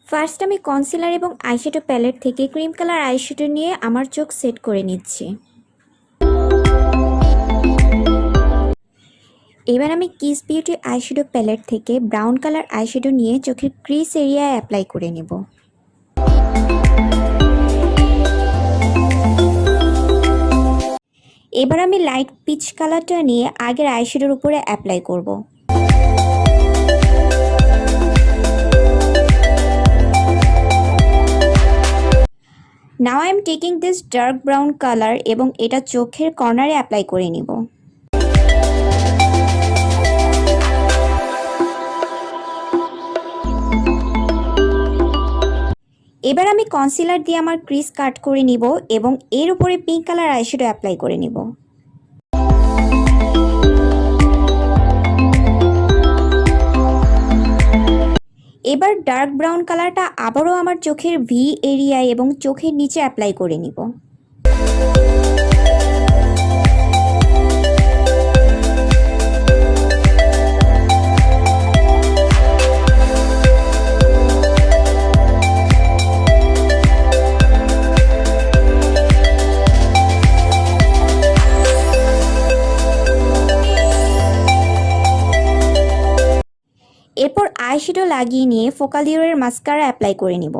First আমি concealer এবং eyeshadow palette থেকে ক্রিম কালার আইশ্যাডো নিয়ে আমার চোখ সেট করে নিচ্ছি। এবার আমি কিস বিউটি আইশ্যাডো প্যালেট থেকে ব্রাউন কালার আইশ্যাডো নিয়ে চোখের ক্রিস এরিয়ায় অ্যাপ্লাই করে নেব। এবার আমি লাইট পিচ কালারটা নিয়ে আগের আইশ্যাডোর উপরে অ্যাপ্লাই করব। Now I am taking this dark brown colour এবং এটা চোখের কর্নারে অ্যাপ্লাই করে নিব। এবার আমি কনসিলার দিয়ে আমার ক্রিজ কাট করে নিব এবং এর উপরে পিঙ্ক কালার আইশ্যাডো অ্যাপ্লাই করে নিব। এবার ডার্ক ব্রাউন কালারটা আবারও আমার চোখের ভি এরিয়ায় এবং চোখের নিচে অ্যাপ্লাই করে নিব। এরপর আইশ্যাডো লাগিয়ে নিয়ে ফোকালিওরের মাস্কারা অ্যাপ্লাই করে নিব।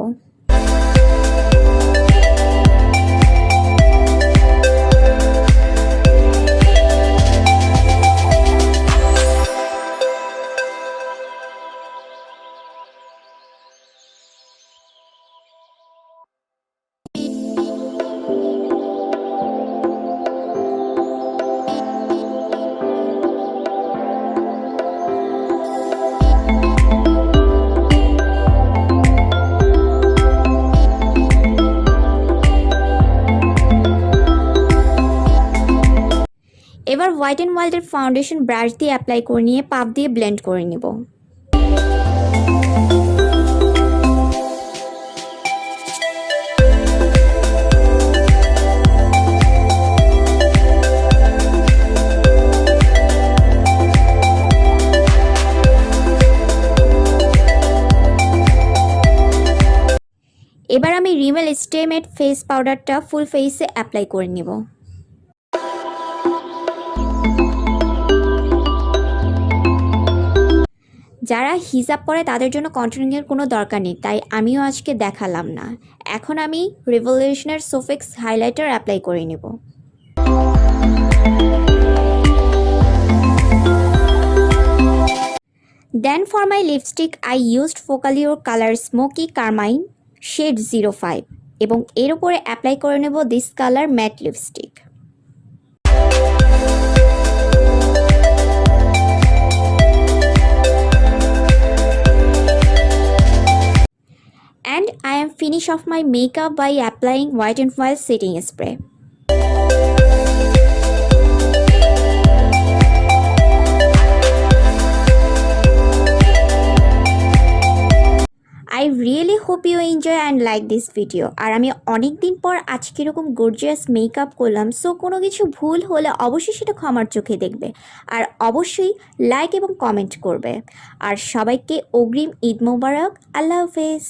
এবার হোয়াইট অ্যান্ড ওয়াইল্ডের ফাউন্ডেশন ব্রাশ দিয়ে অ্যাপ্লাই করে নিয়ে পাফ দিয়ে ব্লেন্ড করে নিব। এবার আমি রিমেল স্টে মেড ফেস পাউডারটা ফুল ফেসে অ্যাপ্লাই করে নিব। যারা হিজাব পরে তাদের জন্য কন্ট্রোলিংয়ের কোনো দরকার নেই, তাই আমিও আজকে দেখালাম না। এখন আমি রেভলিউশনের সোফেক্স হাইলাইটার অ্যাপ্লাই করে নেব। Then for my lipstick I used Focalior color Smoky Carmine shade 05 এবং এর উপরে অ্যাপ্লাই করে নেব this colour matte lipstick. And I am finish off my makeup by applying Wet n Wild setting spray. I really hope you enjoy and like this video. আর আমি অনেক দিন পর আজকে এরকম গর্জিয়াস মেকআপ করলাম, সো কোনো কিছু ভুল হলে অবশ্যই সেটা ক্ষমার চোখে দেখবে আর অবশ্যই লাইক এবং কমেন্ট করবে। আর সবাইকে অগ্রিম ঈদ মোবারক। আল্লাহ হাফেজ।